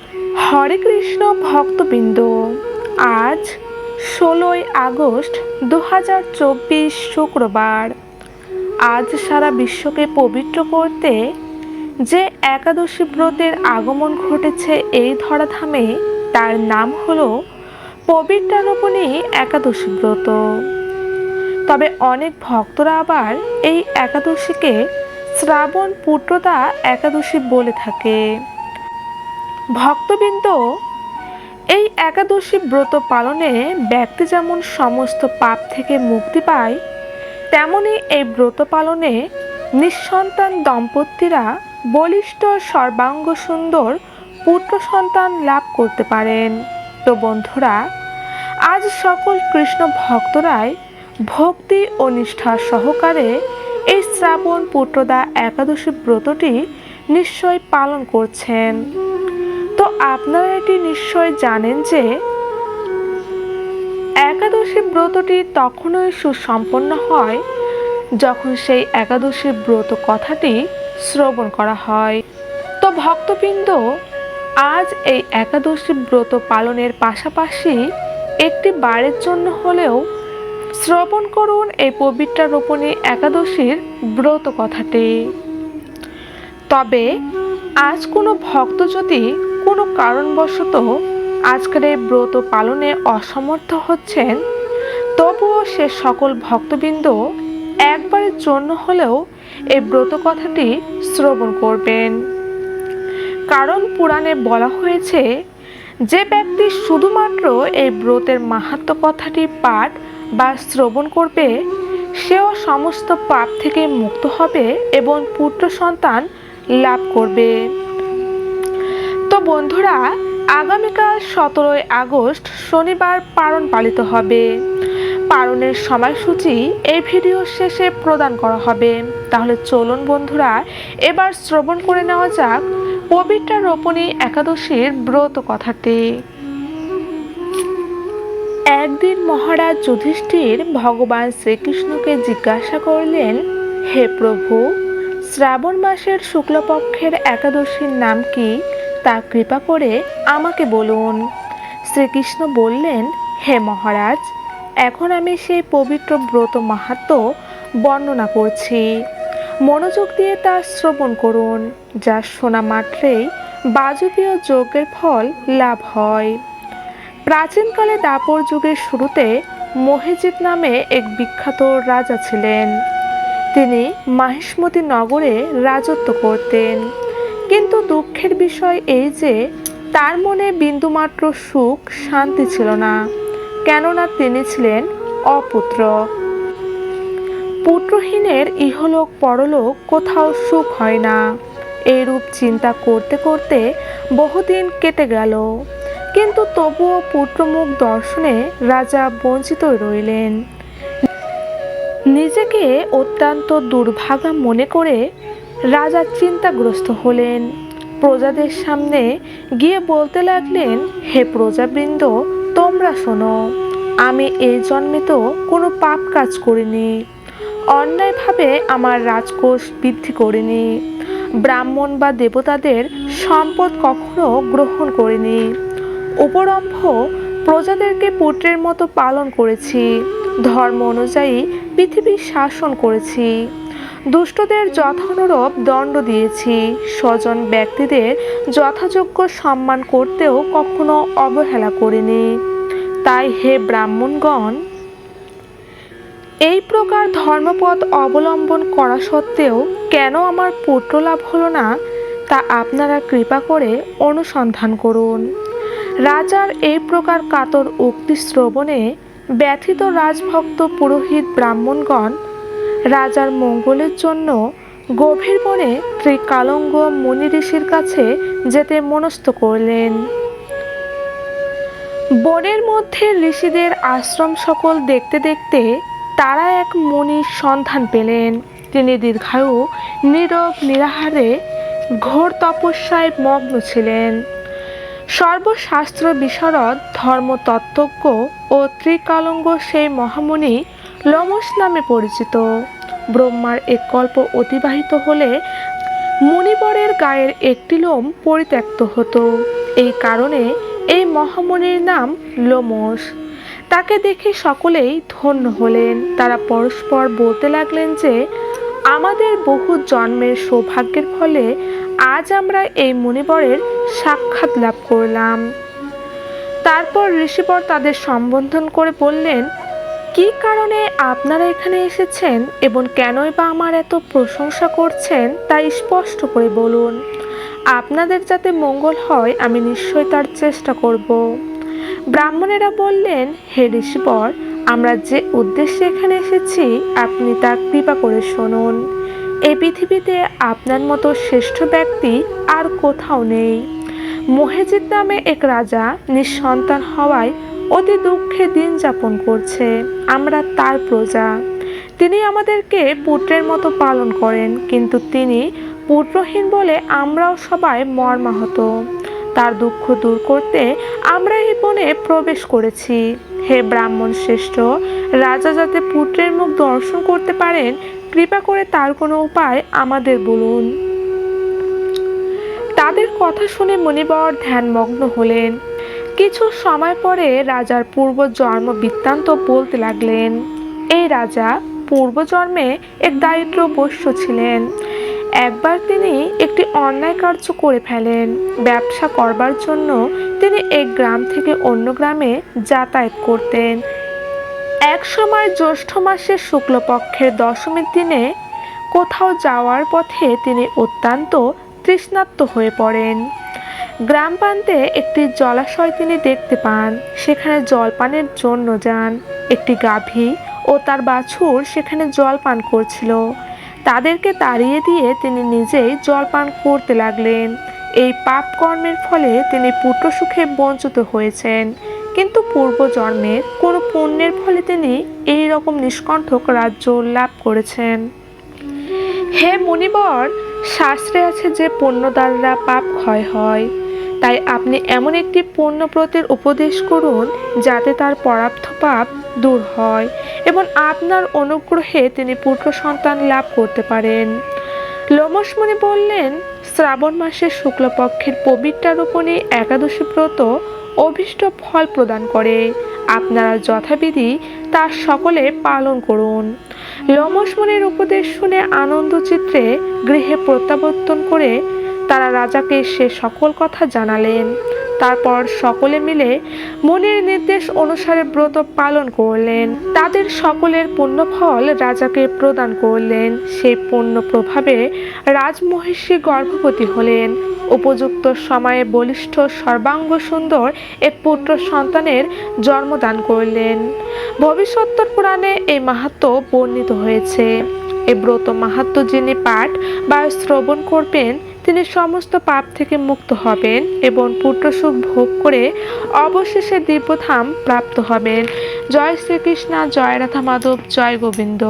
হরে কৃষ্ণ ভক্তবৃন্দ, আজ 16ই আগস্ট 2024 শুক্রবার। আজ সারা বিশ্বকে পবিত্র করতে যে একাদশী ব্রতের আগমন ঘটেছে এই ধরাধামে, তার নাম হলো পবিত্রারোপণী একাদশী ব্রত। তবে অনেক ভক্তরা আবার এই একাদশীকে শ্রাবণ পুত্রদা একাদশী বলে থাকে। ভক্তবৃন্দ, এই একাদশী ব্রত পালনে ব্যক্তি যেমন সমস্ত পাপ থেকে মুক্তি পায়, তেমনি এই ব্রত পালনে নিঃসন্তান দম্পতিরা বলিষ্ঠ সর্বাঙ্গ সুন্দর পুত্র সন্তান লাভ করতে পারেন। তো বন্ধুরা, আজ সকল কৃষ্ণ ভক্তরাই ভক্তি ও নিষ্ঠা সহকারে এই শ্রাবণ পুত্রদা একাদশী ব্রতটি নিশ্চয় পালন করছেন। তো আপনারা এটি নিশ্চয় জানেন যে একাদশী ব্রতটি তখনই সুসম্পন্ন হয় যখন সেই একাদশী ব্রত কথাটি শ্রবণ করা হয়। তো ভক্তবৃন্দ, আজ এই একাদশী ব্রত পালনের পাশাপাশি একটি বারের জন্য হলেও শ্রবণ করুন এই পবিত্রারোপণী একাদশীর ব্রত কথাটি। তবে আজ কোনো ভক্ত যদি কোনো কারণবশত আজকের এই ব্রত পালনে অসমর্থ হচ্ছেন, তবুও সে সকল ভক্তবৃন্দ একবারের জন্য হলেও এই ব্রত কথাটি শ্রবণ করবেন। কারণ পুরাণে বলা হয়েছে, যে ব্যক্তি শুধুমাত্র এই ব্রতের মাহাত্ম্য কথাটি পাঠ বা শ্রবণ করবে, সেও সমস্ত পাপ থেকে মুক্ত হবে এবং পুত্র সন্তান লাভ করবে। তো বন্ধুরা, আগামীকাল 17ই আগস্ট শনিবার পারণ পালিত হবে। পারণের সময়সূচি এই ভিডিও শেষে প্রদান করা হবে। তাহলে চলুন বন্ধুরা, এবার শ্রবণ করে নেওয়া যাক পবিত্রারোপণী একাদশীর ব্রত কথাটি। একদিন মহারাজ যুধিষ্ঠির ভগবান শ্রীকৃষ্ণকে জিজ্ঞাসা করলেন, হে প্রভু, শ্রাবণ মাসের শুক্লপক্ষের একাদশীর নাম কি, তা কৃপা করে আমাকে বলুন। শ্রীকৃষ্ণ বললেন, হে মহারাজ, এখন আমি সেই পবিত্র ব্রত মাহাত্ম্য বর্ণনা করছি। মনোযোগ দিয়ে তা শ্রবণ করুন, যা শোনা মাত্রেই বাজপেয় যজ্ঞের ফল লাভ হয়। প্রাচীনকালে দাপর যুগের শুরুতে মহিজিৎ নামে এক বিখ্যাত রাজা ছিলেন। তিনি মাহিষ্মতি নগরে রাজত্ব করতেন। কিন্তু দুঃখের বিষয় এই যে তার মনে বিন্দুমাত্র সুখ শান্তি ছিল না, কেননা তিনি ছিলেন অপুত্র। পুত্রহীনের ইহলোক পরলোক কোথাও সুখ হয় না। এইরূপ চিন্তা করতে করতে বহুদিন কেটে গেল, কিন্তু তবুও পুত্রমুখ দর্শনে রাজা বঞ্চিতই রইলেন। নিজেকে অত্যন্ত দুর্ভাগা মনে করে রাজা চিন্তাগ্রস্ত হলেন। প্রজাদের সামনে গিয়ে বলতে লাগলেন, হে প্রজাবৃন্দ, তোমরা শোনো, আমি এই জন্মে তো কোনো পাপ কাজ করিনি, অন্যায়ভাবে আমার রাজকোষ বৃদ্ধি করিনি, ব্রাহ্মণ বা দেবতাদের সম্পদ কখনো গ্রহণ করিনি, উপরম্ভ প্রজাদেরকে পুত্রের মতো পালন করেছি, ধর্ম অনুযায়ী পৃথিবীর শাসন করেছি, দুষ্টদের যথানুরূপ দণ্ড দিয়েছি, স্বজন ব্যক্তিদের যথাযোগ্য সম্মান করতেও কখনো অবহেলা করিনি। তাই হে ব্রাহ্মণগণ, এই প্রকার ধর্মপথ অবলম্বন করা সত্ত্বেও কেন আমার পুত্র লাভ হলো না, তা আপনারা কৃপা করে অনুসন্ধান করুন। রাজার এই প্রকার কাতর উক্তি শ্রবণে ব্যথিত রাজভক্ত পুরোহিত ব্রাহ্মণগণ রাজার মঙ্গলের জন্য গভীর মনে ত্রিকালঙ্গ মুনি ঋষির কাছে যেতে মনস্থ করলেন। বনের মধ্যে ঋষিদের আশ্রম সকল দেখতে দেখতে তারা এক মুনির সন্ধান পেলেন। তিনি দীর্ঘায়ু, নীরব, নিরাহারে ঘোর তপস্যায় মগ্ন ছিলেন। সর্বশাস্ত্র বিশারদ, ধর্মতত্ত্বজ্ঞ ও ত্রিকালঙ্গ সেই মহামুনি লোমশ নামে পরিচিত। ব্রহ্মার এক কল্প অতিবাহিত হলে মুনিবরের গায়ের একটি লোম পরিত্যক্ত হতো। এই কারণে এই মহামুনির নাম লোমশ। তাকে দেখে সকলেই ধন্য হলেন। তারা পরস্পর বলতে লাগলেন যে আমাদের বহু জন্মের সৌভাগ্যের ফলে আজ আমরা এই মুনিবরের সাক্ষাৎ লাভ করলাম। তারপর ঋষিবর তাদের সম্বোধন করে বললেন, কি কারণে আপনারা এখানে এসেছেন এবং কেনই বা আমার এত প্রশংসা করছেন তা স্পষ্ট করে বলুন। আপনাদের যাতে মঙ্গল হয় আমি নিশ্চয় তার চেষ্টা করব। ব্রাহ্মণেরা বললেন, হে ঋষিবর, আমরা যে উদ্দেশ্যে এখানে এসেছি আপনি তা কৃপা করে শুনুন। এই পৃথিবীতে আপনার মতো শ্রেষ্ঠ ব্যক্তি আর কোথাও নেই। মহেজিদ নামে এক রাজা নিঃসন্তান হওয়ায় অতি দুঃখে দিন যাপন করছে। আমরা তার প্রজা। তিনি আমাদেরকে পুত্রের মতো পালন করেন, কিন্তু তিনি পুত্রহীন বলে আমরাও সবাই মর্মাহত। তার দুঃখ দূর করতে আমরা এই বনে প্রবেশ করেছি। হে ব্রাহ্মণ শ্রেষ্ঠ, রাজা যাতে পুত্রের মুখ দর্শন করতে পারেন, কৃপা করে তার কোনো উপায় আমাদের বলুন। তাদের কথা শুনে মুনিবর ধ্যানমগ্ন হলেন। কিছু সময় পরে রাজার পূর্বজন্ম বৃত্তান্ত বলতে লাগলেন। এই রাজা পূর্বজন্মে এক দারিদ্র বৈশ্য ছিলেন। একবার তিনি একটি অন্যায় কার্য করে ফেলেন। ব্যবসা করবার জন্য তিনি এক গ্রাম থেকে অন্য গ্রামে যাতায়াত করতেন। এক সময় জ্যৈষ্ঠ মাসের শুক্লপক্ষের দশমীর দিনে কোথাও যাওয়ার পথে তিনি অত্যন্ত তৃষ্ণার্ত হয়ে পড়েন। গ্রাম প্রান্তে একটি জলাশয় তিনি দেখতে পান। সেখানে জলপানের জন্য যান। একটি গাভী ও তার বাছুর সেখানে জল পান করছিল। তাদেরকে তাড়িয়ে দিয়ে তিনি নিজেই জল পান করতে লাগলেন। এই পাপ কর্মের ফলে তিনি পুত্রসুখে বঞ্চিত হয়েছেন, কিন্তু পূর্বজন্মের কোনো পুণ্যের ফলে তিনি এই রকম নিষ্কণ্টক রাজ্য লাভ করেছেন। হে মুনিবর, শাস্ত্রে আছে যে পুণ্য দ্বারা পাপ ক্ষয় হয়। তাই আপনি এমন একটি পুণ্যব্রতের উপদেশ করুন যাতে তার পরার্থ পাপ দূর হয় এবং আপনার অনুগ্রহে তিনি পুত্র সন্তান লাভ করতে পারেন। লোমশ মুনি বললেন, শ্রাবণ মাসের শুক্লপক্ষের পবিত্রারোপণী একাদশী ব্রত অভীষ্ট ফল প্রদান করে। আপনারা যথাবিধি তা সকলে পালন করুন। লোমশ মুনির উপদেশ শুনে আনন্দচিত্তে গৃহে প্রত্যাবর্তন করে তারা রাজাকে সে সকল কথা জানালেন। তারপর সকলে মিলে মুনির নির্দেশ অনুসারে ব্রত পালন করলেন। তাদের সকলের পুণ্যফল রাজাকে প্রদান করলেন। সেই পুণ্য প্রভাবে রাজমহিষী গর্ভবতী হলেন। উপযুক্ত সময়ে বলিষ্ঠ সর্বাঙ্গ সুন্দর এক পুত্র সন্তানের জন্মদান করলেন। ভবিষ্যত্তর পুরাণে এই মাহাত্ম্য বর্ণিত হয়েছে। এই ব্রত মাহাত্ম্য যিনি পাঠ বা শ্রবণ করবেন তিনি সমস্ত পাপ থেকে মুক্ত হবেন এবং পুত্রসুখ ভোগ করে অবশেষে দিব্যধাম প্রাপ্ত হবেন। জয় শ্রীকৃষ্ণ, জয় রাধা মাধব, জয় গোবিন্দ।